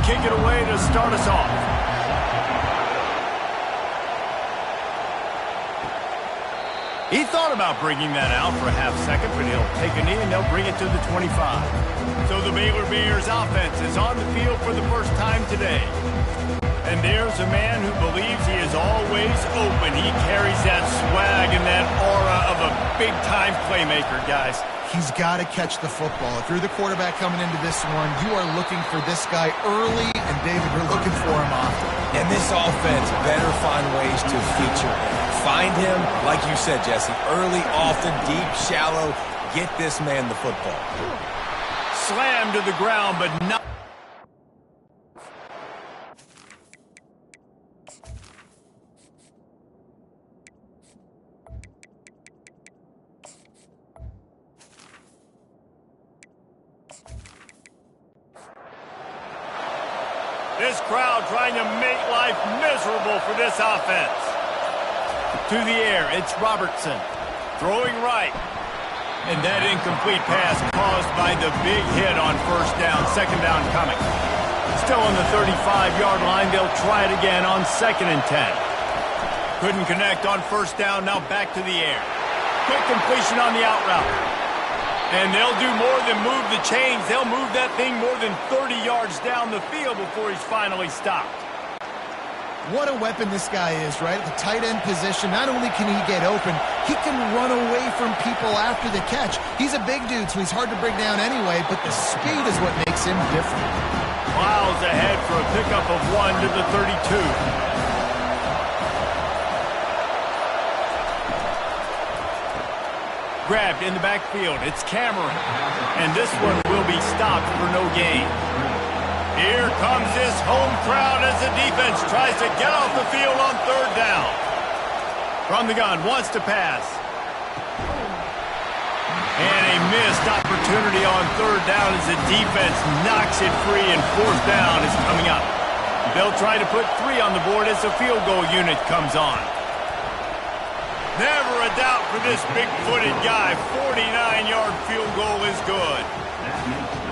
kick it away to start us off. He thought about bringing that out for a half second, but he'll take a knee and they'll bring it to the 25. So the Baylor Bears offense is on the field for the first time today. And there's a man who believes he is always open. He carries that swag and that aura of a big-time playmaker, guys. He's got to catch the football. If you're the quarterback coming into this one, you are looking for this guy early, and David, we're looking for him often. And this offense better find ways to feature him. Find him, like you said, Jesse, early, often, deep, shallow. Get this man the football. Slammed to the ground, but not. This crowd trying to make life miserable for this offense. To the air, it's Robertson. Throwing right. And that incomplete pass caused by the big hit on first down. Second down coming. Still on the 35-yard line. They'll try it again on 2nd and 10. Couldn't connect on first down. Now back to the air. Quick completion on the out route. And they'll do more than move the chains. They'll move that thing more than 30 yards down the field before he's finally stopped. What a weapon this guy is, right? At the tight end position, not only can he get open, he can run away from people after the catch. He's a big dude, so he's hard to bring down anyway, but the speed is what makes him different. Miles ahead for a pickup of 1 to the 32. Grabbed in the backfield. It's Cameron. And this one will be stopped for no gain. Here comes this home crowd as the defense tries to get off the field on 3rd down. From the gun, wants to pass. And a missed opportunity on 3rd down as the defense knocks it free, and 4th down is coming up. They'll try to put 3 on the board as the field goal unit comes on. Never a doubt for this big-footed guy. 49-yard field goal is good.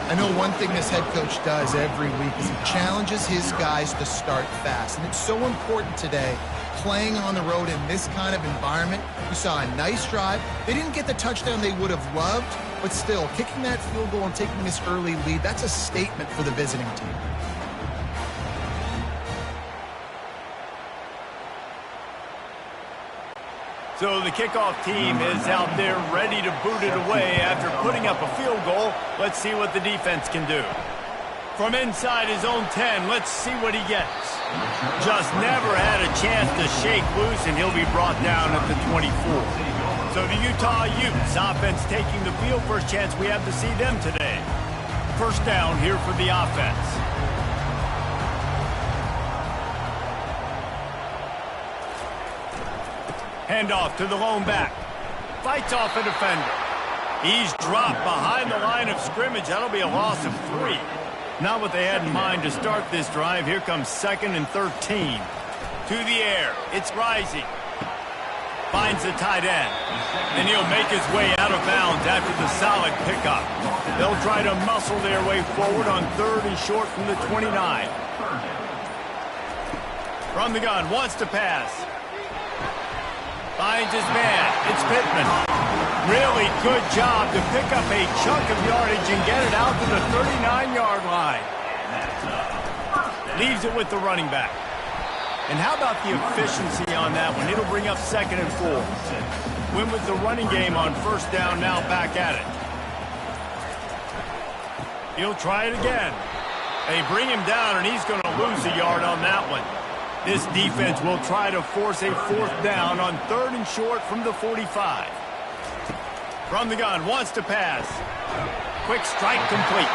I know one thing this head coach does every week is he challenges his guys to start fast. And it's so important today, playing on the road in this kind of environment. You saw a nice drive. They didn't get the touchdown they would have loved, but still, kicking that field goal and taking this early lead, that's a statement for the visiting team. So the kickoff team is out there ready to boot it away after putting up a field goal. Let's see what the defense can do. From inside his own 10, let's see what he gets. Just never had a chance to shake loose, and he'll be brought down at the 24. So the Utah Utes offense taking the field. First chance we have to see them today. First down here for the offense. Handoff to the lone back. Fights off a defender. He's dropped behind the line of scrimmage. That'll be a loss of 3. Not what they had in mind to start this drive. Here comes 2nd and 13. To the air. It's Rising. Finds the tight end. And he'll make his way out of bounds after the solid pickup. They'll try to muscle their way forward on 3rd and short from the 29. From the gun. Wants to pass. Finds his man. It's Pittman. Really good job to pick up a chunk of yardage and get it out to the 39-yard line. Leaves it with the running back. And how about the efficiency on that one? It'll bring up 2nd and 4. Win with the running game on first down, now back at it. He'll try it again. They bring him down, and he's going to lose a yard on that one. This defense will try to force a 4th down on 3rd and short from the 45. From the gun, wants to pass. Quick strike complete.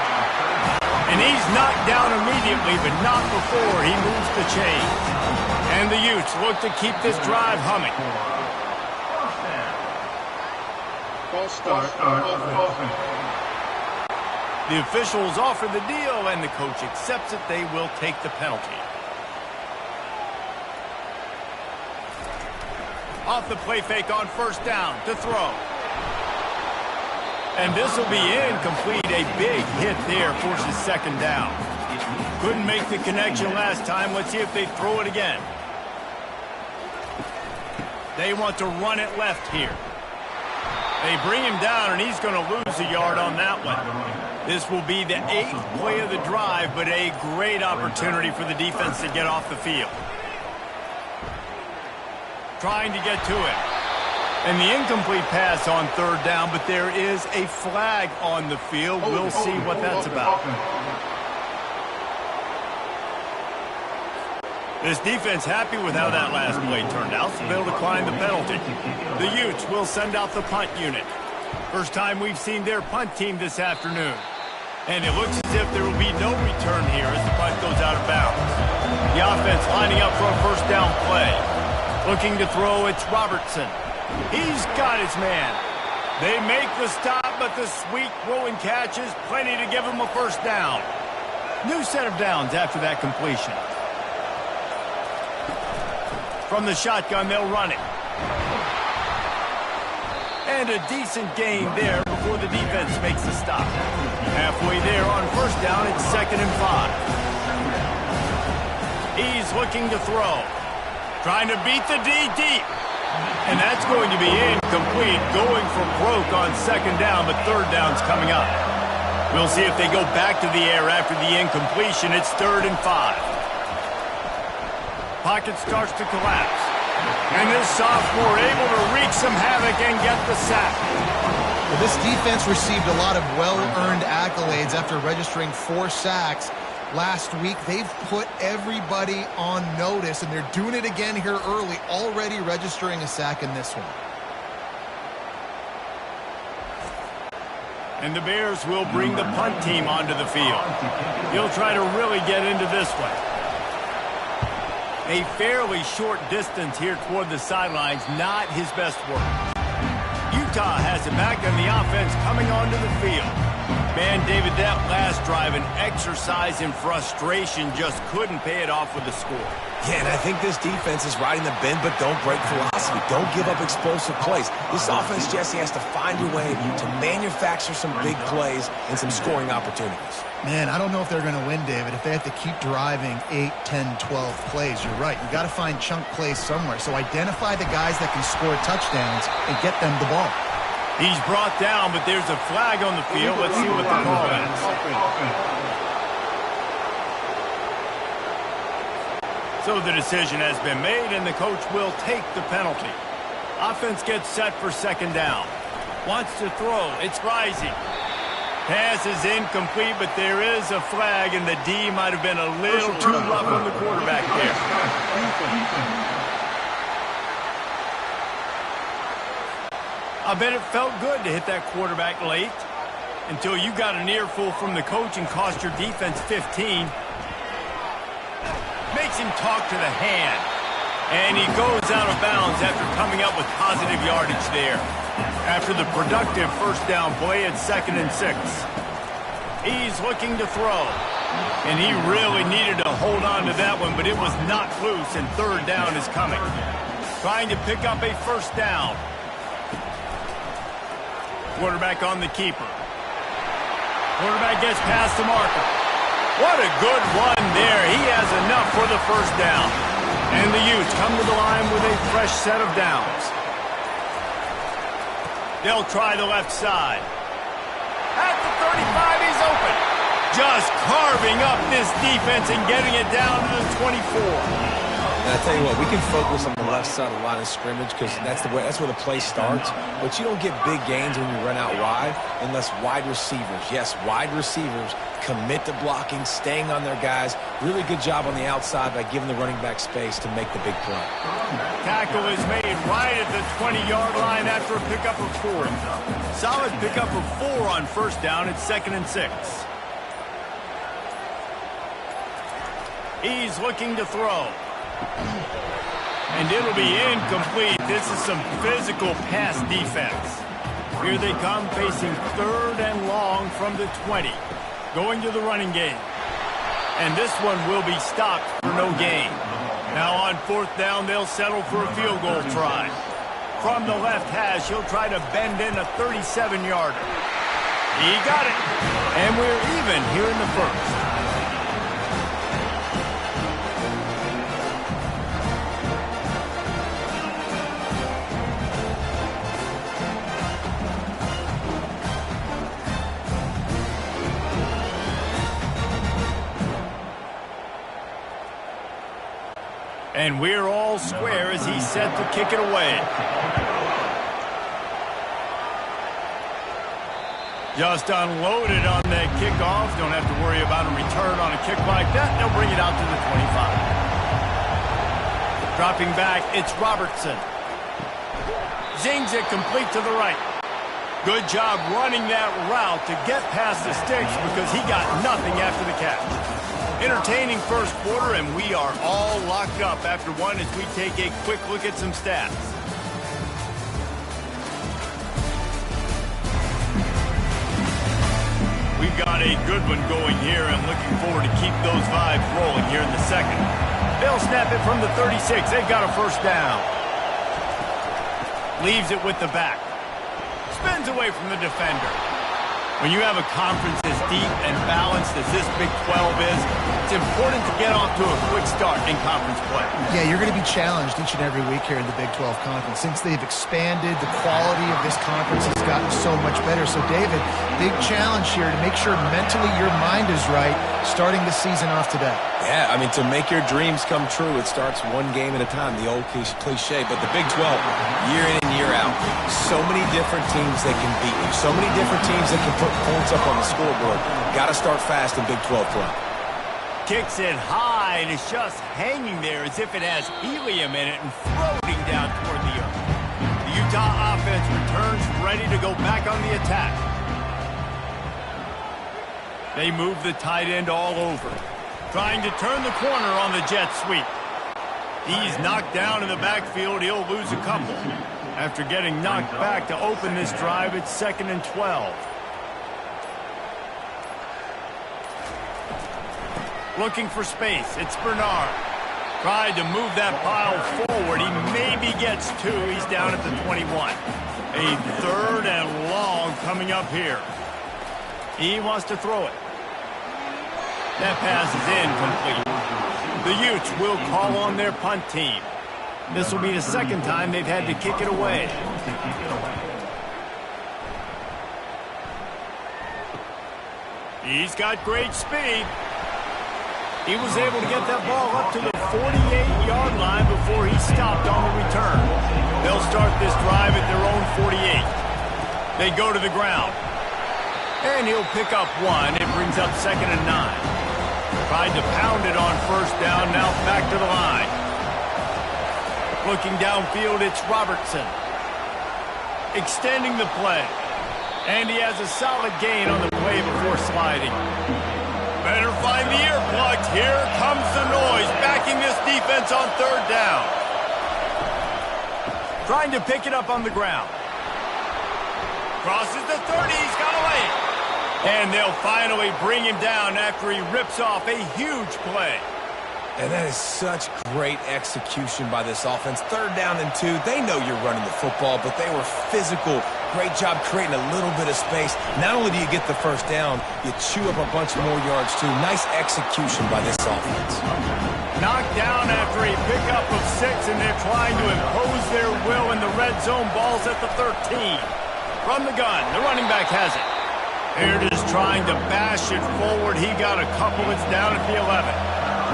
And he's knocked down immediately, but not before he moves the chains. And the Utes look to keep this drive humming. False start of offense. The officials offer the deal, and the coach accepts it. They will take the penalty. Off the play fake on first down to throw. And this will be incomplete. A big hit there forces 2nd down. Couldn't make the connection last time. Let's see if they throw it again. They want to run it left here. They bring him down, and he's going to lose a yard on that one. This will be the 8th play of the drive, but a great opportunity for the defense to get off the field. Trying to get to it. And the incomplete pass on 3rd down, but there is a flag on the field. We'll see what that's about. This defense happy with how that last play turned out, so they'll decline the penalty. The Utes will send out the punt unit. First time we've seen their punt team this afternoon. And it looks as if there will be no return here as the punt goes out of bounds. The offense lining up for a first down play. Looking to throw, it's Robertson. He's got his man. They make the stop, but the sweet throw and catch is plenty to give him a first down. New set of downs after that completion. From the shotgun, they'll run it. And a decent gain there before the defense makes the stop. Halfway there on first down, it's 2nd and 5. He's looking to throw. Trying to beat the D deep. And that's going to be incomplete. Going for broke on 2nd down, but 3rd down's coming up. We'll see if they go back to the air after the incompletion. It's 3rd and 5. Pocket starts to collapse. And this sophomore able to wreak some havoc and get the sack. Well, this defense received a lot of well-earned accolades after registering 4 sacks last week. They've put everybody on notice, and they're doing it again here early, already registering a sack in this one. And the Bears will bring the punt team onto the field. He'll try to really get into this one. A fairly short distance here toward the sidelines, not his best work. Utah has it back, and the offense coming onto the field. Man, David, that last drive, an exercise in frustration, just couldn't pay it off with a score. Yeah, and I think this defense is riding the bend but don't break philosophy. Don't give up explosive plays. This offense, Jesse, has to find a way to manufacture some big plays and some scoring opportunities. Man, I don't know if they're going to win, David, if they have to keep driving 8, 10, 12 plays. You're right. You got to find chunk plays somewhere. So identify the guys that can score touchdowns and get them the ball. He's brought down, but there's a flag on the field. Let's see what the call is. So the decision has been made, and the coach will take the penalty. Offense gets set for 2nd down. Wants to throw. It's rising. Pass is incomplete, but there is a flag, and the D might have been a little too rough on the quarterback there. I bet it felt good to hit that quarterback late until you got an earful from the coach and cost your defense 15. Makes him talk to the hand. And he goes out of bounds after coming up with positive yardage there. After the productive first down play, it's 2nd and 6. He's looking to throw. And he really needed to hold on to that one, but it was not loose, and 3rd down is coming. Trying to pick up a first down. Quarterback on the keeper. Quarterback gets past the marker. What a good run there. He has enough for the first down. And the Utes come to the line with a fresh set of downs. They'll try the left side. At the 35, he's open. Just carving up this defense and getting it down to the 24. And I tell you what, we can focus on the left side of the line of scrimmage because that's where the play starts. But you don't get big gains when you run out wide unless wide receivers, yes, wide receivers, commit to blocking, staying on their guys. Really good job on the outside by giving the running back space to make the big play. Tackle is made right at the 20-yard line after a pickup of 4. Solid pickup of 4 on first down. It's 2nd and 6. He's looking to throw. And it'll be incomplete. This is some physical pass defense. Here they come, facing 3rd and long from the 20. Going to the running game. And this one will be stopped for no gain. Now on 4th down, they'll settle for a field goal try. From the left hash, he'll try to bend in a 37-yarder. He got it. And we're even here in the first. And we're all square as he's set to kick it away. Just unloaded on that kickoff. Don't have to worry about a return on a kick like that. They'll bring it out to the 25. Dropping back, it's Robertson. Zings it complete to the right. Good job running that route to get past the sticks because he got nothing after the catch. Entertaining first quarter, and we are all locked up after one as we take a quick look at some stats. We've got a good one going here and looking forward to keep those vibes rolling here in the second. They'll snap it from the 36. They've got a first down. Leaves it with the back. Spins away from the defender. When you have a conference as deep and balanced as this Big 12 is, it's important to get off to a quick start in conference play. Yeah, you're going to be challenged each and every week here in the Big 12 Conference. Since they've expanded, the quality of this conference has gotten so much better. So, David, big challenge here to make sure mentally your mind is right starting the season off today. Yeah, I mean, to make your dreams come true, it starts one game at a time, the old cliche. But the Big 12, year in and year out, so many different teams that can beat you, so many different teams that can put points up on the scoreboard. Got to start fast in Big 12 play. Kicks it high, and it's just hanging there as if it has helium in it and floating down toward the earth. The Utah offense returns ready to go back on the attack. They move the tight end all over, trying to turn the corner on the jet sweep. He's knocked down in the backfield. He'll lose a couple. After getting knocked back to open this drive, it's 2nd and 12. Looking for space. It's Bernard. Tried to move that pile forward. He maybe gets two. He's down at the 21. A 3rd and long coming up here. He wants to throw it. That pass is incomplete. The Utes will call on their punt team. This will be the 2nd time they've had to kick it away. He's got great speed. He was able to get that ball up to the 48-yard line before he stopped on the return. They'll start this drive at their own 48. They go to the ground. And he'll pick up one. It brings up 2nd and 9. Tried to pound it on first down, now back to the line. Looking downfield, it's Robertson. Extending the play. And he has a solid gain on the play before sliding. Better find the earplugs. Here comes the noise, backing this defense on 3rd down. Trying to pick it up on the ground. Crosses the 30, he's got away. And they'll finally bring him down after he rips off a huge play. And that is such great execution by this offense. 3rd down and 2. They know you're running the football, but they were physical. Great job creating a little bit of space. Not only do you get the first down, you chew up a bunch more yards, too. Nice execution by this offense. Knocked down after a pickup of 6, and they're trying to impose their will in the red zone. Ball's at the 13. From the gun, the running back has it. They're just trying to bash it forward. He got a couple. It's down at the 11.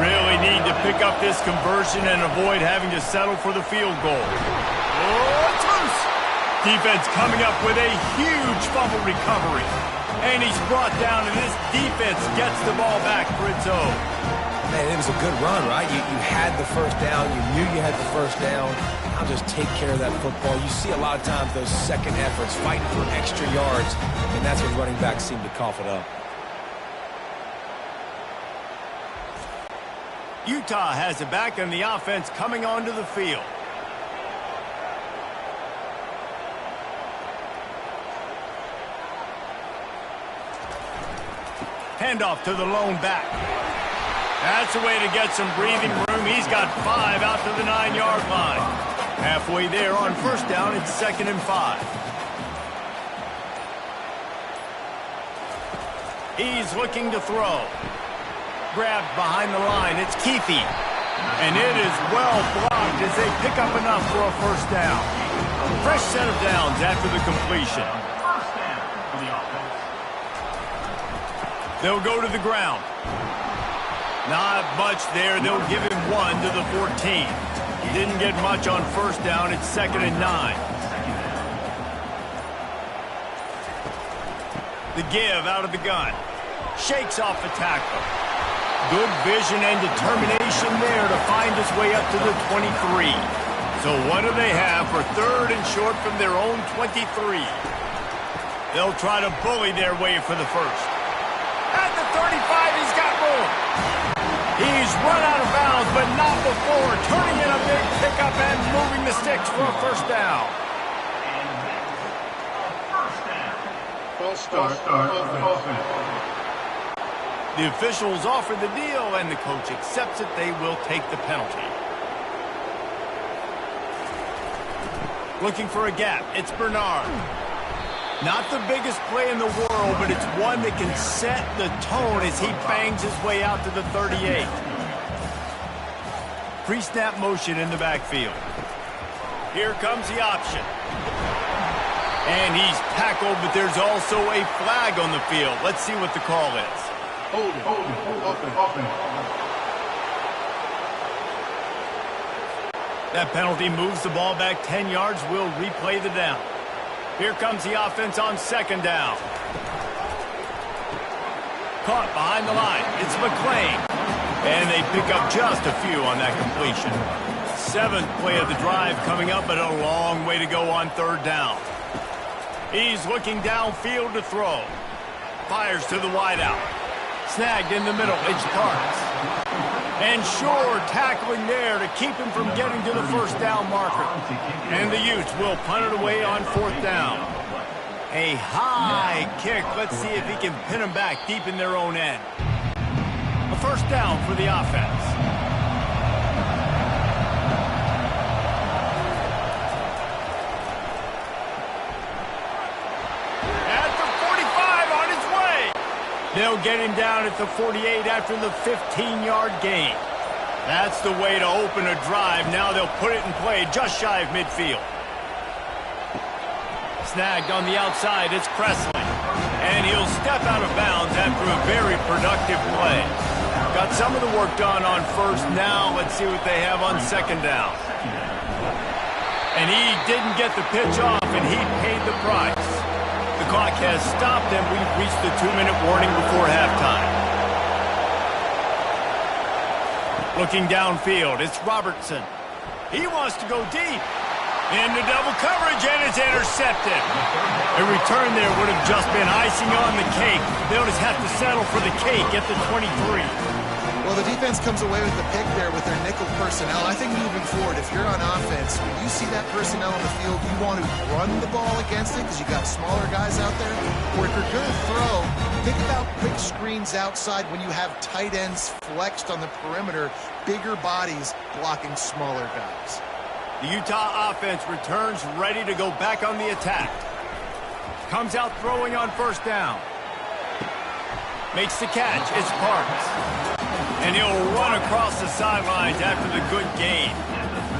Really need to pick up this conversion and avoid having to settle for the field goal. Oh, it's loose. Defense coming up with a huge fumble recovery. And he's brought down, and this defense gets the ball back for its own. Man, it was a good run, right? You had the first down. You knew you had the first down. Now just take care of that football. You see a lot of times those second efforts fighting for extra yards, and that's when running backs seem to cough it up. Utah has it back, and the offense coming onto the field. Handoff to the lone back. That's a way to get some breathing room. He's got 5 out to the 9-yard line. Halfway there on first down, it's 2nd and 5. He's looking to throw. Grabbed behind the line. It's Keefe. And it is well blocked as they pick up enough for a first down. Fresh set of downs after the completion. They'll go to the ground. Not much there. They'll give him 1 to the 14. Didn't get much on first down. It's 2nd and 9. The give out of the gun. Shakes off the tackle. Good vision and determination there to find his way up to the 23. So what do they have for 3rd and short from their own 23? They'll try to bully their way for the first. At the 35, he's got room. He's run out of bounds, but not before. Turning in a big pickup and moving the sticks for a first down. False start. Offense. The officials offer the deal, and the coach accepts it. They will take the penalty. Looking for a gap. It's Bernard. Not the biggest play in the world, but it's one that can set the tone as he bangs his way out to the 38. Pre-snap motion in the backfield. Here comes the option. And he's tackled, but there's also a flag on the field. Let's see what the call is. Hold it. Open. That penalty moves the ball back 10 yards. We'll replay the down. Here comes the offense on 2nd down. Caught behind the line. It's McClain. And they pick up just a few on that completion. 7th play of the drive coming up, but a long way to go on 3rd down. He's looking downfield to throw. Fires to the wideout. Snagged in the middle. It's Parks. And Shore tackling there to keep him from getting to the first down marker. And the Utes will punt it away on 4th down. A high kick. Let's see if he can pin them back deep in their own end. A first down for the offense. At the 45 on his way. They'll get him down at the 48 after the 15-yard gain. That's the way to open a drive. Now they'll put it in play just shy of midfield. Snagged on the outside, it's Presley. And he'll step out of bounds after a very productive play. Got some of the work done on first. Now let's see what they have on 2nd down. And he didn't get the pitch off, and he paid the price. The clock has stopped, and we've reached the 2-minute warning before halftime. Looking downfield, it's Robertson. He wants to go deep. Into double coverage, and it's intercepted. A return there would have just been icing on the cake. They'll just have to settle for the cake at the 23. Well, the defense comes away with the pick there with their nickel personnel. I think moving forward, if you're on offense, when you see that personnel on the field, you want to run the ball against it because you got smaller guys out there. Or if you're going to throw, think about quick screens outside when you have tight ends flexed on the perimeter, bigger bodies blocking smaller guys. The Utah offense returns ready to go back on the attack. Comes out throwing on first down. Makes the catch. It's Parks. And he'll run across the sidelines after the good gain.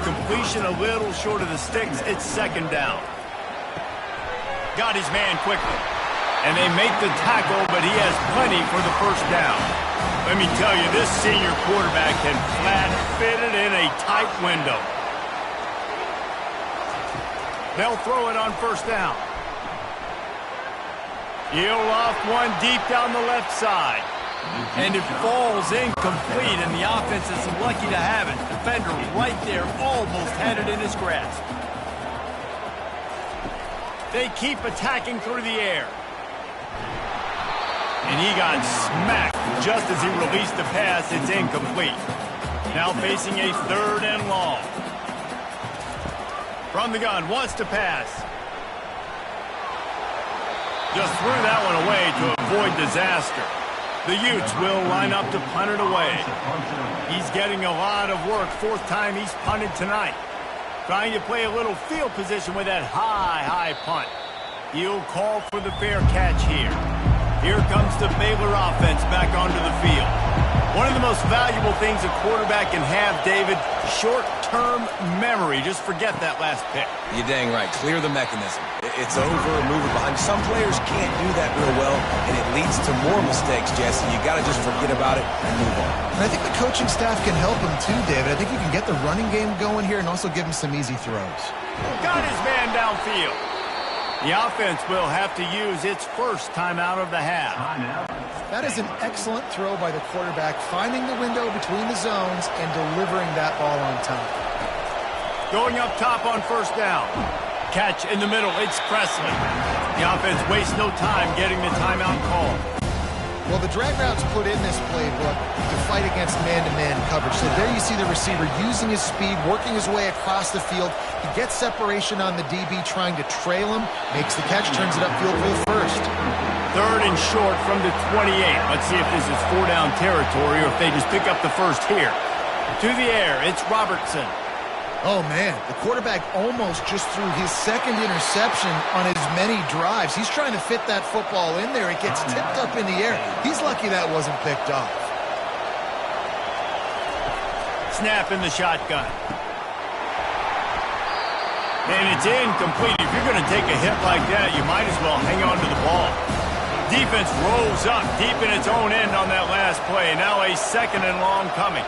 Completion a little short of the sticks. It's 2nd down. Got his man quickly. And they make the tackle, but he has plenty for the first down. Let me tell you, this senior quarterback can flat fit it in a tight window. They'll throw it on first down. He'll loft one deep down the left side. And it falls incomplete, and the offense is lucky to have it. Defender right there, almost had it in his grasp. They keep attacking through the air. And he got smacked just as he released the pass. It's incomplete. Now facing a 3rd and long. From the gun, wants to pass. Just threw that one away to avoid disaster. The Utes will line up to punt it away. He's getting a lot of work. 4th time he's punted tonight. Trying to play a little field position with that high punt. He'll call for the fair catch here. Here comes the Baylor offense back onto the field. One of the most valuable things a quarterback can have, David, short-term memory. Just forget that last pick. You're dang right. Clear the mechanism. it's over, move it behind. Some players can't do that real well, and it leads to more mistakes, Jesse. You got to just forget about it and move on. And I think the coaching staff can help him too, David. I think you can get the running game going here and also give him some easy throws. Got his man downfield. The offense will have to use its first timeout of the half. That is an excellent throw by the quarterback, finding the window between the zones and delivering that ball on time. Going up top on first down. Catch in the middle. It's Presley. The offense wastes no time getting the timeout call. Well, the drag routes put in this playbook to fight against man-to-man coverage. So there you see the receiver using his speed, working his way across the field. He gets separation on the DB trying to trail him, makes the catch, turns it upfield for the first. Third and short from the 28. Let's see if this is four-down territory or if they just pick up the first here. To the air, it's Robertson. Oh, man, the quarterback almost just threw his second interception on as many drives. He's trying to fit that football in there. It gets tipped up in the air. He's lucky that wasn't picked off. Snap in the shotgun. And it's incomplete. If you're going to take a hit like that, you might as well hang on to the ball. Defense rolls up deep in its own end on that last play. Now a second and long coming.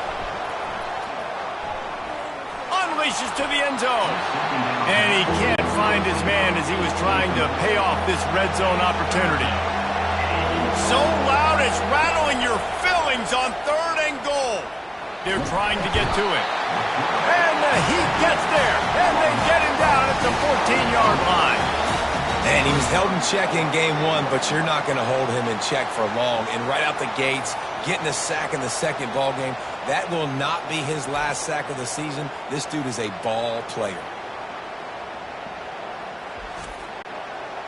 Unleashes to the end zone. And he can't find his man as he was trying to pay off this red zone opportunity. So loud it's rattling your fillings on third and goal. They're trying to get to it. And he gets there. And they get him down at the 14-yard line. And he was held in check in game one, but you're not going to hold him in check for long. And right out the gates, getting a sack in the second ball game, that will not be his last sack of the season. This dude is a ball player.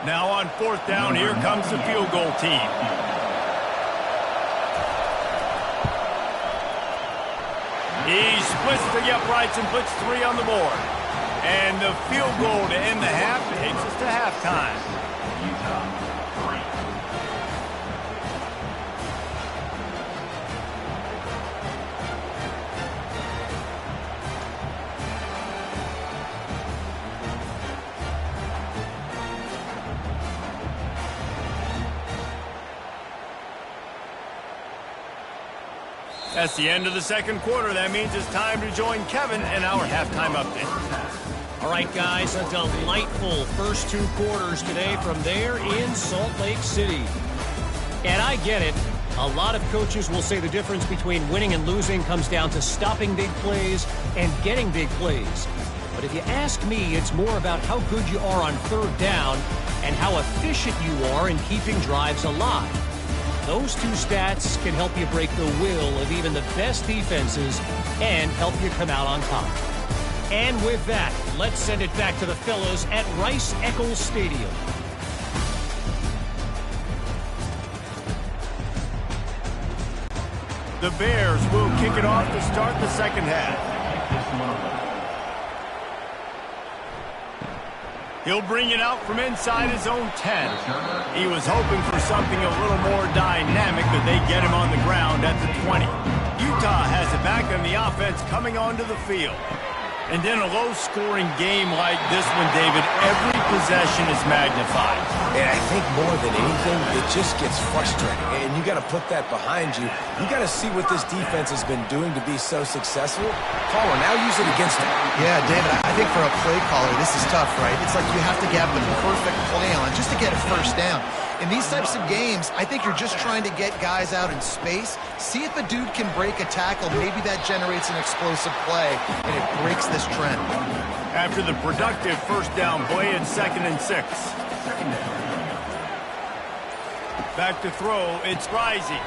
Now on fourth down, here comes the field goal team. He splits the uprights and puts 3 on the board. And the field goal to end the half takes us to halftime. That's the end of the second quarter. That means it's time to join Kevin in our halftime update. All right, guys, a delightful first 2 quarters today from there in Salt Lake City. And I get it. A lot of coaches will say the difference between winning and losing comes down to stopping big plays and getting big plays. But if you ask me, it's more about how good you are on third down and how efficient you are in keeping drives alive. Those 2 stats can help you break the will of even the best defenses and help you come out on top. And with that, let's send it back to the fellas at Rice-Eccles Stadium. The Bears will kick it off to start the second half. He'll bring it out from inside his own 10. He was hoping for something a little more dynamic, but they get him on the ground at the 20. Utah has it back on the offense coming onto the field. And in a low-scoring game like this one, David, every possession is magnified. And I think more than anything, it just gets frustrating. And you got to put that behind you. You got to see what this defense has been doing to be so successful. Caller, now use it against them. Yeah, David, I think for a play caller, this is tough, right? It's like you have to get the perfect play on just to get a first down. In these types of games, I think you're just trying to get guys out in space, see if a dude can break a tackle. Maybe that generates an explosive play, and it breaks this trend. After the productive first down play, it's 2nd and 6. Back to throw, it's Risey,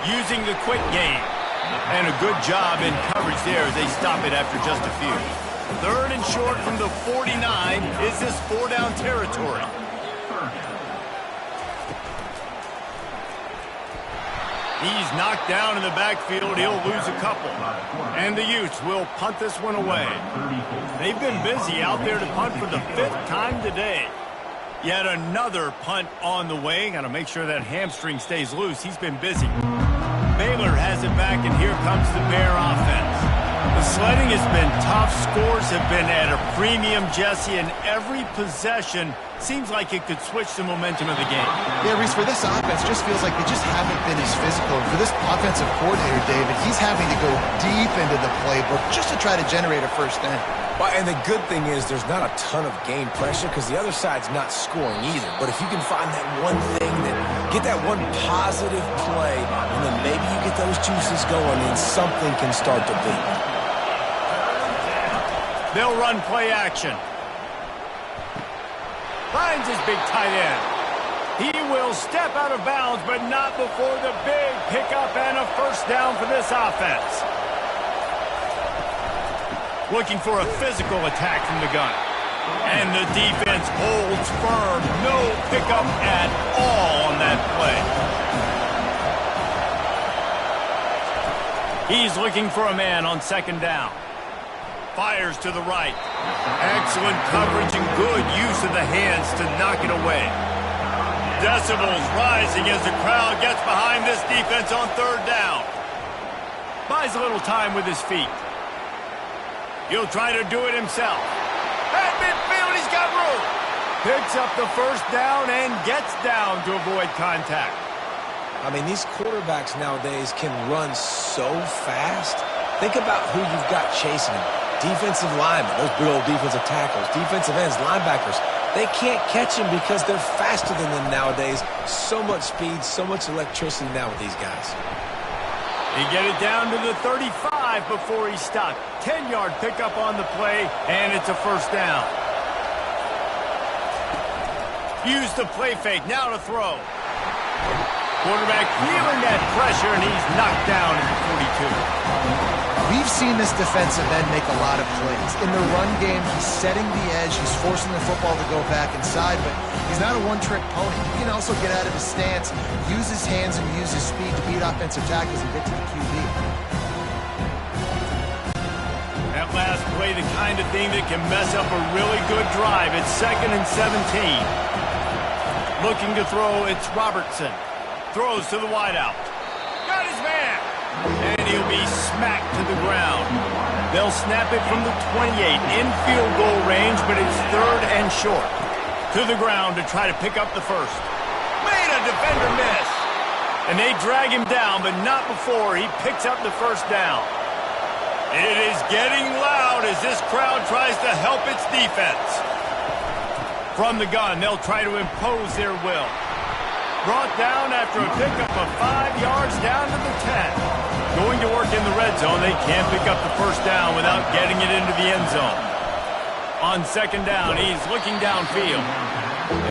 using the quick game. And a good job in coverage there as they stop it after just a few. 3rd and short from the 49. Is this 4-down territory? He's knocked down in the backfield. He'll lose a couple. And the Utes will punt this one away. They've been busy out there to punt for the 5th time today. Yet another punt on the way. Got to make sure that hamstring stays loose. He's been busy. Baylor has it back, and here comes the Bear offense. The Sledding has been tough. Scores have been at a premium, Jesse, and every possession seems like it could switch the momentum of the game. Yeah, Reese, for this offense, just feels like they just haven't been as physical. And for this offensive coordinator, David, he's having to go deep into the playbook just to try to generate a first down. Well, and the good thing is there's not a ton of game pressure because the other side's not scoring either. But if you can find that one thing, get that one positive play, and then maybe you get those juices going, and something can start to beat. They'll run play action. Finds his big tight end. He will step out of bounds, but not before the big pickup and a first down for this offense. Looking for a physical attack from the gun. And the defense holds firm. No pickup at all on that play. He's looking for a man on second down. Fires to the right. Excellent coverage and good use of the hands to knock it away. Decibels rising as the crowd gets behind this defense on third down. Buys a little time with his feet. He'll try to do it himself. At midfield, he's got room. Picks up the first down and gets down to avoid contact. I mean, these quarterbacks nowadays can run so fast. Think about who you've got chasing them. Defensive linemen, those big old defensive tackles, defensive ends, linebackers. They can't catch him because they're faster than them nowadays. So much speed, so much electricity now with these guys. He get it down to the 35 before he stopped. 10-yard pickup on the play, and it's a first down. Use the play fake, now to throw. Quarterback feeling that pressure, and he's knocked down at the 42. We've seen this defensive end make a lot of plays. In the run game, he's setting the edge. He's forcing the football to go back inside, but he's not a one-trick pony. He can also get out of his stance, use his hands, and use his speed to beat offensive tackles and get to the QB. That last play, the kind of thing that can mess up a really good drive. It's 2nd and 17. Looking to throw, it's Robertson. Throws to the wideout. Got his man. And he'll be smacked to the ground. They'll snap it from the 28 in field goal range, but it's 3rd and short. To the ground to try to pick up the first. Made a defender miss. And they drag him down, but not before he picks up the first down. It is getting loud as this crowd tries to help its defense. From the gun, they'll try to impose their will. Brought down after a pickup of 5 yards down to the 10. Going to work in the red zone. They can't pick up the first down without getting it into the end zone. On second down, he's looking downfield.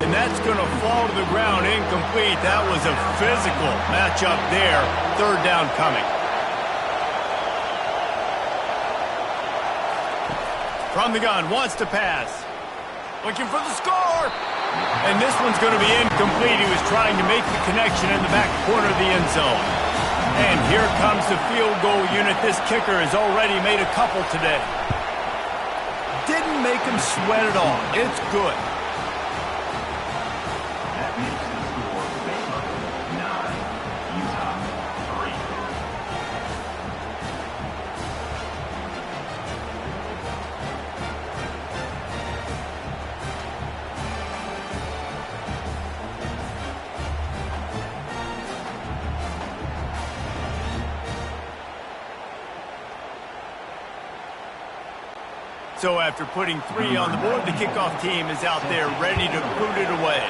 And that's going to fall to the ground incomplete. That was a physical matchup there. Third down coming. From the gun, wants to pass. Looking for the score. And this one's going to be incomplete. He was trying to make the connection in the back corner of the end zone. And here comes the field goal unit. This kicker has already made a couple today. Didn't make him sweat at all. It's good. That makes the score Baylor 9, Utah 3. So after putting 3 on the board, the kickoff team is out there ready to boot it away.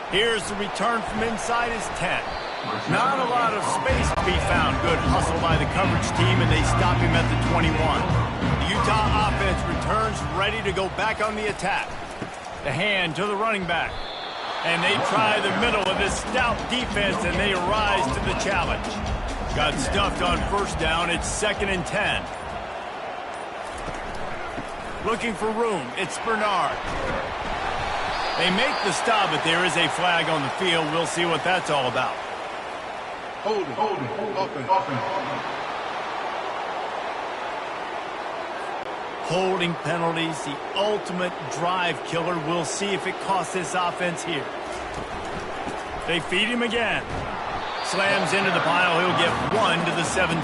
Here's the return from inside his 10. Not a lot of space to be found. Good hustle by the coverage team, and they stop him at the 21. The Utah offense returns ready to go back on the attack. The hand to the running back. And they try the middle of this stout defense, and they rise to the challenge. Got stuffed on first down. It's 2nd and 10. Looking for room. It's Bernard. They make the stop, but there is a flag on the field. We'll see what that's all about. Holding, open. Holding penalties, the ultimate drive killer. We'll see if it costs this offense here. They feed him again. Slams into the pile. He'll get 1 to the 17.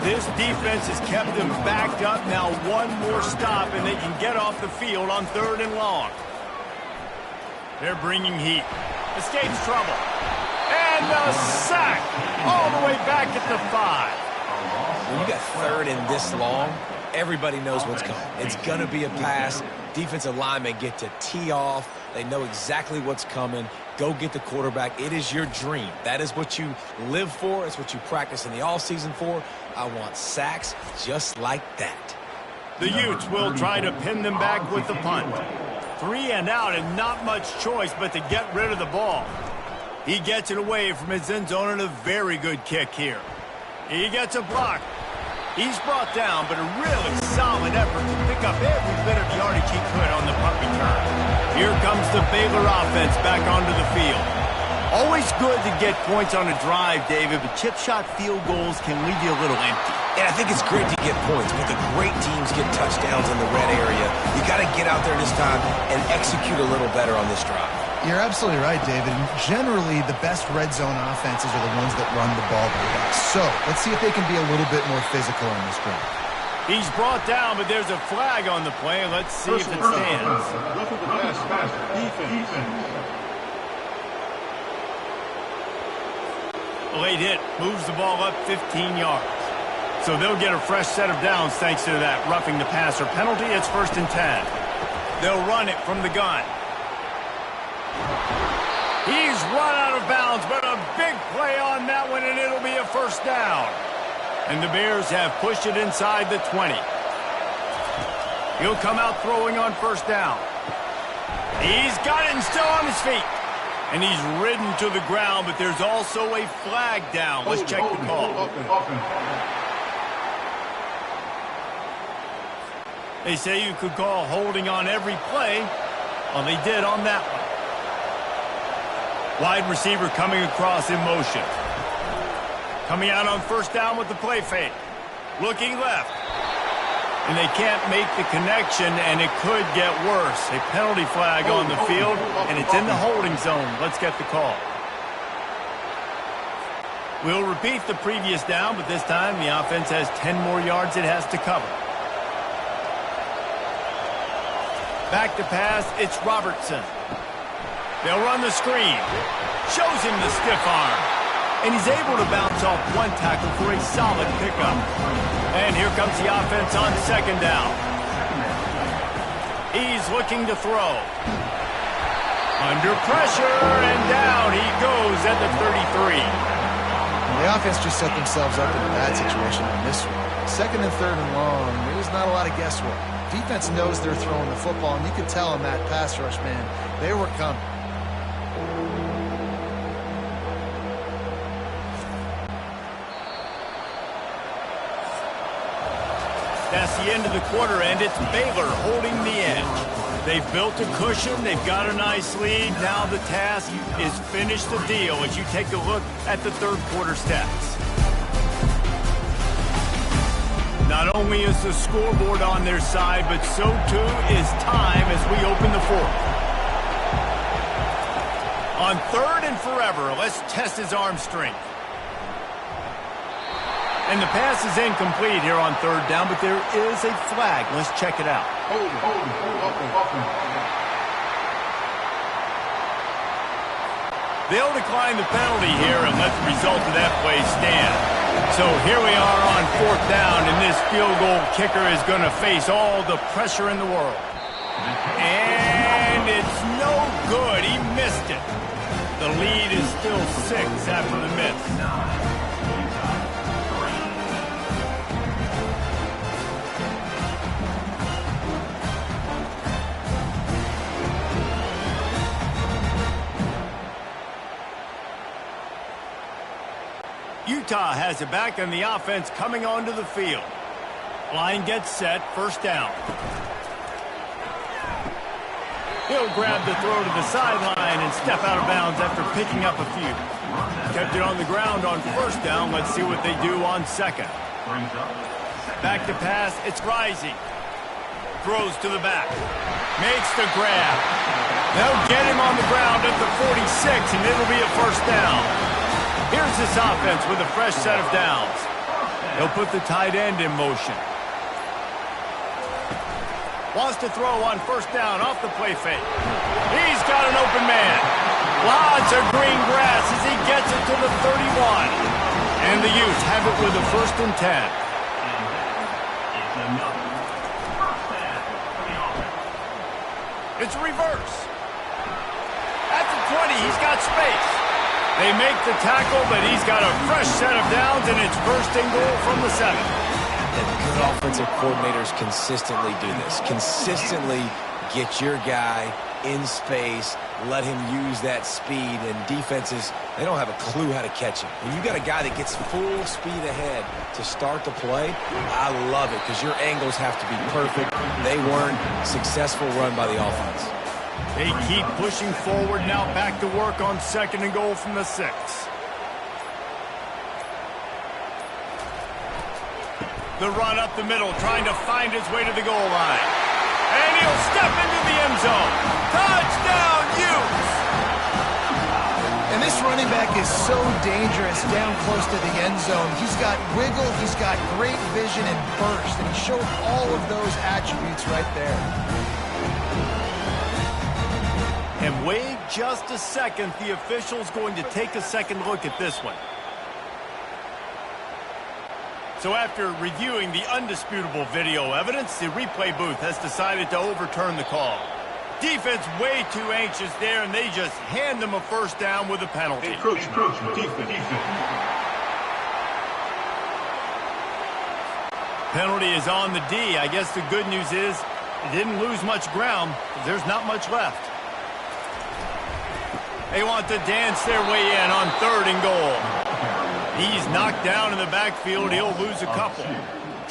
This defense has kept them backed up. Now one more stop, and they can get off the field on 3rd and long. They're bringing heat. Escapes trouble. And the sack all the way back at the 5. When you got 3rd and this long, everybody knows what's coming. It's going to be a pass. Defensive linemen get to tee off. They know exactly what's coming. Go get the quarterback. It is your dream. That is what you live for. It's what you practice in the offseason for. I want sacks just like that. The Utes will try to pin them back with the punt. 3 and out and not much choice but to get rid of the ball. He gets it away from his end zone and a very good kick here. He gets a block. He's brought down, but a really solid effort to pick up every bit of yardage he could on the punt return. Here comes the Baylor offense back onto the field. Always good to get points on a drive, David, but chip shot field goals can leave you a little empty. And I think it's great to get points, but the great teams get touchdowns in the red area. You got to get out there this time and execute a little better on this drive. You're absolutely right, David. Generally, the best red zone offenses are the ones that run the ball the best. So, let's see if they can be a little bit more physical on this drive. He's brought down, but there's a flag on the play. Let's see if it stands. A late hit moves the ball up 15 yards. So they'll get a fresh set of downs thanks to that roughing the passer penalty. It's 1st and 10. They'll run it from the gun. He's run out of bounds, but a big play on that one, and it'll be a 1st down. And the Bears have pushed it inside the 20. He'll come out throwing on 1st down. He's got it and still on his feet. And he's ridden to the ground, but there's also a flag down. Let's check the call. They say you could call holding on every play. Well, they did on that one. Wide receiver coming across in motion. Coming out on 1st down with the play fake. Looking left. And they can't make the connection, and it could get worse. A penalty flag on the field, and it's in the holding zone. Let's get the call. We'll repeat the previous down, but this time the offense has 10 more yards it has to cover. Back to pass, it's Robertson. They'll run the screen. Shows him the stiff arm. And he's able to bounce off one tackle for a solid pickup. And here comes the offense on 2nd down. He's looking to throw. Under pressure, and down he goes at the 33. The offense just set themselves up in a bad situation on this one. 2nd and 3rd and long, there's not a lot of guesswork. Defense knows they're throwing the football, and you could tell in that pass rush, man, they were coming. That's the end of the quarter, and it's Baylor holding the edge. They've built a cushion. They've got a nice lead. Now the task is finish the deal as you take a look at the 3rd quarter stats. Not only is the scoreboard on their side, but so too is time as we open the 4th. On 3rd and forever, let's test his arm strength. And the pass is incomplete here on 3rd down, but there is a flag. Let's check it out. They'll decline the penalty here and let the result of that play stand. So here we are on 4th down, and this field goal kicker is going to face all the pressure in the world. And it's no good. He missed it. The lead is still 6 after the miss. Utah has it back, and the offense coming onto the field. Line gets set, 1st down. He'll grab the throw to the sideline and step out of bounds after picking up a few. Kept it on the ground on 1st down. Let's see what they do on 2nd. Back to pass, it's Rising. Throws to the back. Makes the grab. They'll get him on the ground at the 46, and it'll be a 1st down. Here's this offense with a fresh set of downs. He'll put the tight end in motion. Wants to throw on first down off the play fake. He's got an open man. Lots of green grass as he gets it to the 31. And the Utes have it with a 1st and 10. It's a reverse. At the 20, he's got space. They make the tackle, but he's got a fresh set of downs, and it's 1st and goal from the 7. And good offensive coordinators consistently do this. Consistently get your guy in space, let him use that speed, and defenses, they don't have a clue how to catch him. When you got a guy that gets full speed ahead to start the play, I love it because your angles have to be perfect. They weren't. Successful run by the offense. They keep pushing forward now, back to work on 2nd and goal from the 6. The run up the middle, trying to find his way to the goal line. And he'll step into the end zone. Touchdown, Utes! And this running back is so dangerous down close to the end zone. He's got wiggle, he's got great vision and burst, and he showed all of those attributes right there. And wait just a second. The official's going to take a second look at this one. So after reviewing the undisputable video evidence, the replay booth has decided to overturn the call. Defense way too anxious there, and they just hand them a 1st down with a penalty. Penalty is on the D. I guess the good news is it didn't lose much ground. There's not much left. They want to dance their way in on 3rd and goal. He's knocked down in the backfield. He'll lose a couple.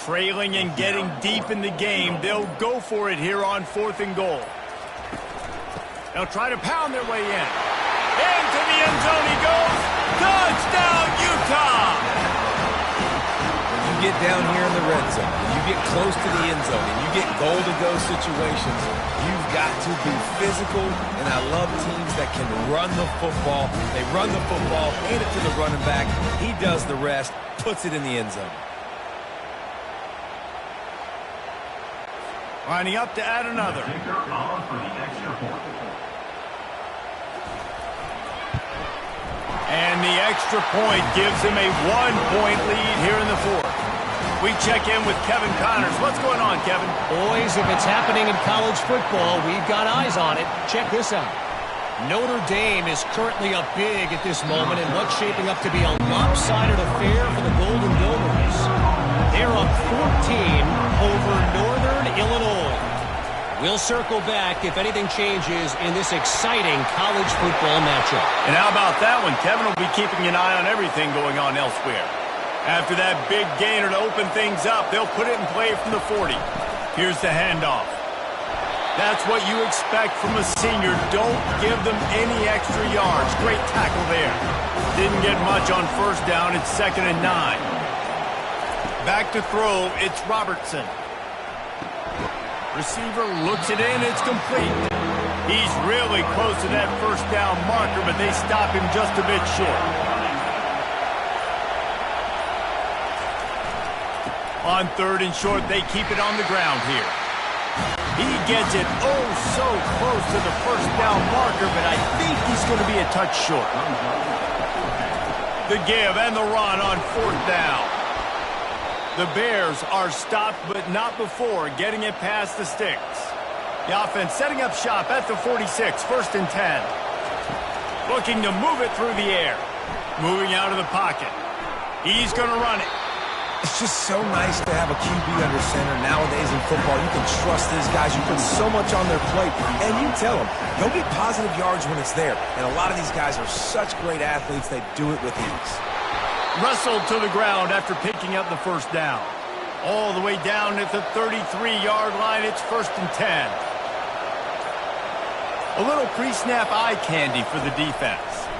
Trailing and getting deep in the game. They'll go for it here on 4th and goal. They'll try to pound their way in. Into the end zone he goes. Touchdown, Utah! When you get down here in the red zone, when you get close to the end zone, and you get goal-to-go situations, you've got to be physical, and I love teams that can run the football. They run the football, hand it to the running back. He does the rest, puts it in the end zone. Lining up to add another. And the extra point gives him a 1-point lead here in the 4th. We check in with Kevin Connors. What's going on, Kevin? Boys, if it's happening in college football, we've got eyes on it. Check this out. Notre Dame is currently up big at this moment in what's shaping up to be a lopsided affair for the Golden Domers. They're up 14 over Northern Illinois. We'll circle back if anything changes in this exciting college football matchup. And how about that one? Kevin will be keeping an eye on everything going on elsewhere. After that big gainer to open things up, they'll put it in play from the 40. Here's the handoff. That's what you expect from a senior. Don't give them any extra yards. Great tackle there. Didn't get much on 1st down. It's 2nd and 9. Back to throw. It's Robertson. Receiver looks it in. It's complete. He's really close to that 1st down marker, but they stop him just a bit short. On 3rd and short, they keep it on the ground here. He gets it so close to the 1st down marker, but I think he's going to be a touch short. The give and the run on 4th down. The Bears are stopped, but not before getting it past the sticks. The offense setting up shop at the 46, 1st and 10. Looking to move it through the air. Moving out of the pocket. He's going to run it. It's just so nice to have a QB under center nowadays in football. You can trust these guys. You put so much on their plate, and you tell them, go get positive yards when it's there. And a lot of these guys are such great athletes, they do it with ease. Wrestled to the ground after picking up the 1st down. All the way down at the 33-yard line, it's 1st and 10. A little pre-snap eye candy for the defense.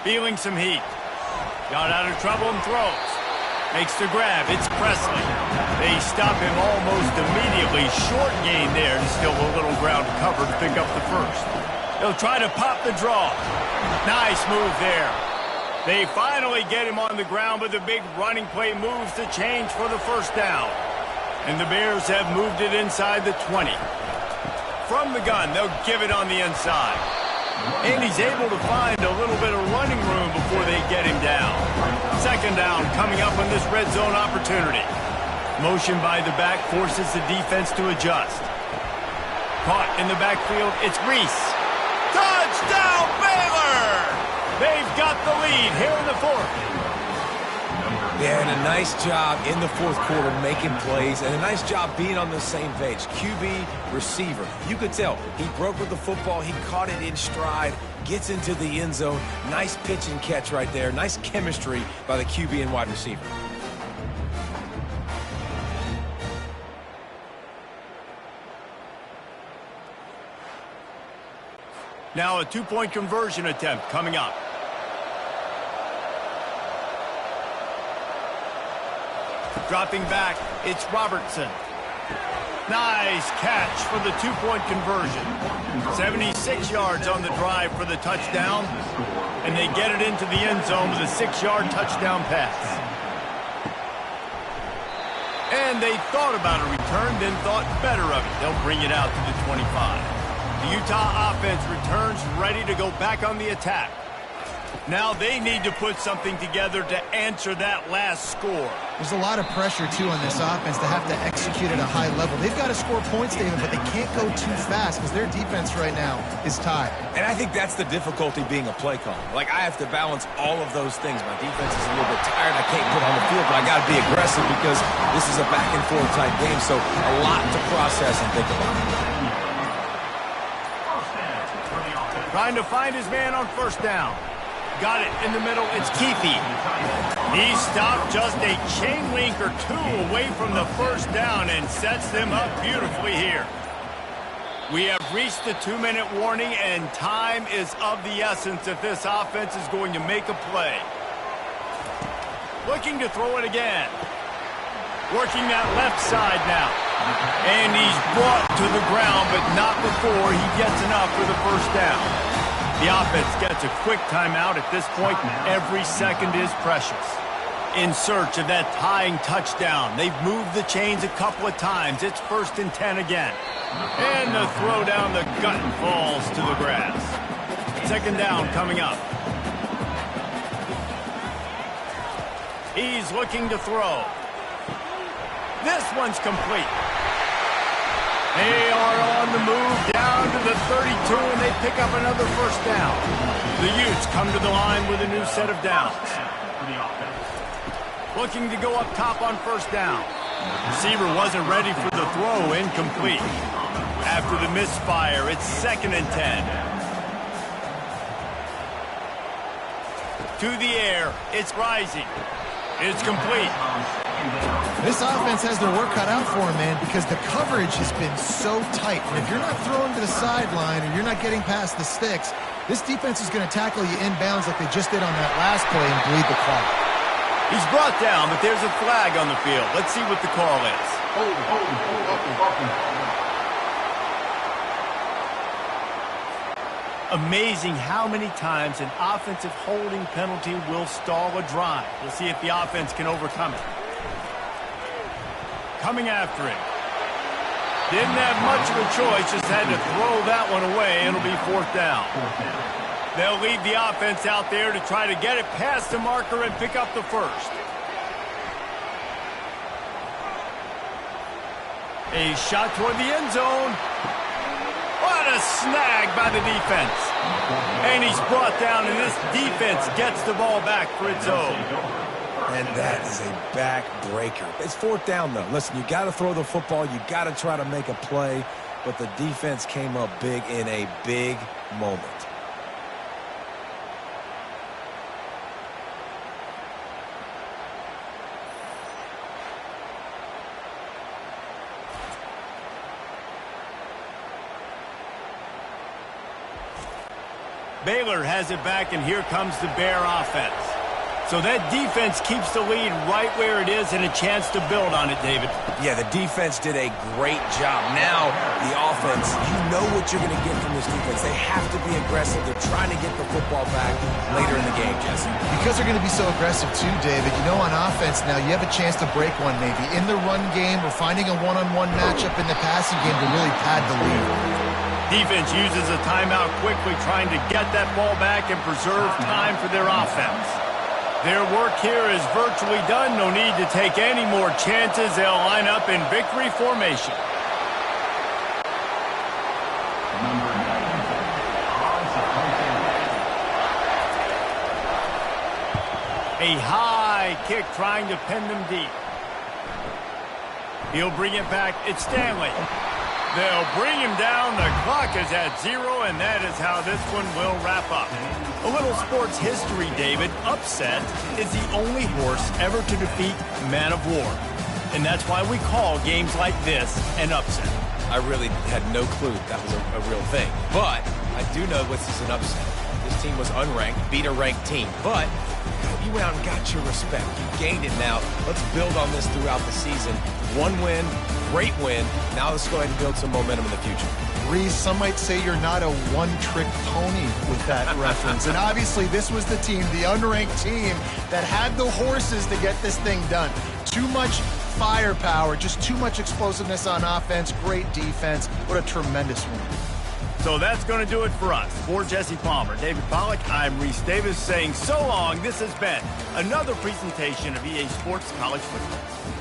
Feeling some heat. Got out of trouble and throws. Makes the grab. It's Presley. They stop him almost immediately. Short gain there, and still a little ground cover to pick up the 1st. They'll try to pop the draw. Nice move there. They finally get him on the ground, but the big running play moves the change for the first down. And the Bears have moved it inside the 20. From the gun, they'll give it on the inside. And he's able to find a little bit of running room before they get him down. Second down coming up on this red zone opportunity. Motion by the back forces the defense to adjust. Caught in the backfield, it's Reese. Touchdown, Baylor! They've got the lead here in the fourth. Yeah, and a nice job in the fourth quarter making plays, and a nice job being on the same page. QB, receiver. You could tell he broke with the football. He caught it in stride, gets into the end zone. Nice pitch and catch right there. Nice chemistry by the QB and wide receiver. Now a two-point conversion attempt coming up. Dropping back, it's Robertson. Nice catch for the two-point conversion. 76 yards on the drive for the touchdown. And they get it into the end zone with a 6-yard touchdown pass. And they thought about a return, then thought better of it. They'll bring it out to the 25. The Utah offense returns ready to go back on the attack. Now they need to put something together to answer that last score. There's a lot of pressure, too, on this offense to have to execute at a high level. They've got to score points, David, but they can't go too fast because their defense right now is tired. And I think that's the difficulty being a play caller. Like, I have to balance all of those things. My defense is a little bit tired. I can't put on the field, but I got to be aggressive because this is a back-and-forth type game, so a lot to process and think about. Trying to find his man on first down. Got it in the middle. It's Keefe. He stopped just a chain link or two away from the first down and sets them up beautifully here. We have reached the 2-minute warning, and time is of the essence if this offense is going to make a play. Looking to throw it again. Working that left side now. And he's brought to the ground, but not before he gets enough for the first down. The offense gets a quick timeout at this point. Every second is precious. In search of that tying touchdown. They've moved the chains a couple of times. It's 1st and 10 again. And the throw down the gut falls to the grass. Second down coming up. He's looking to throw. This one's complete. They are on the move down to the 32, and they pick up another first down. The Utes come to the line with a new set of downs. Looking to go up top on first down. Receiver wasn't ready for the throw, incomplete. After the misfire, it's 2nd and 10. To the air, it's rising. It's complete. This offense has their work cut out for them, man, because the coverage has been so tight. And if you're not throwing to the sideline or you're not getting past the sticks, this defense is going to tackle you inbounds like they just did on that last play and bleed the clock. He's brought down, but there's a flag on the field. Let's see what the call is. Amazing how many times an offensive holding penalty will stall a drive. We'll see if the offense can overcome it. Coming after him. Didn't have much of a choice, just had to throw that one away. It'll be 4th down. They'll lead the offense out there to try to get it past the marker and pick up the first. A shot toward the end zone. What a snag by the defense. And he's brought down, and this defense gets the ball back for its own. And that is a back-breaker. It's 4th down, though. Listen, you got to throw the football. You got to try to make a play. But the defense came up big in a big moment. Baylor has it back, and here comes the Bear offense. So that defense keeps the lead right where it is and a chance to build on it, David. Yeah, the defense did a great job. Now, the offense, you know what you're going to get from this defense. They have to be aggressive. They're trying to get the football back later in the game, Jesse. Because they're going to be so aggressive too, David. You know, on offense now, you have a chance to break one maybe in the run game or finding a one-on-one matchup in the passing game to really pad the lead. Defense uses a timeout quickly, trying to get that ball back and preserve time for their offense. Their work here is virtually done. No need to take any more chances. They'll line up in victory formation. A high kick trying to pin them deep. He'll bring it back. It's Stanley. They'll bring him down. The clock is at 0, and that is how this one will wrap up. A little sports history, David. Upset is the only horse ever to defeat Man of War. And that's why we call games like this an upset. I really had no clue that was a real thing. But I do know this is an upset. This team was unranked, beat a ranked team. But you went out and got your respect. You gained it now. Let's build on this throughout the season. One win, great win. Now let's go ahead and build some momentum in the future. Reese, some might say you're not a one-trick pony with that reference. And obviously, this was the team, the unranked team, that had the horses to get this thing done. Too much firepower, just too much explosiveness on offense, great defense. What a tremendous win. So that's going to do it for us. For Jesse Palmer, David Pollack, I'm Reese Davis saying so long. This has been another presentation of EA Sports College Football.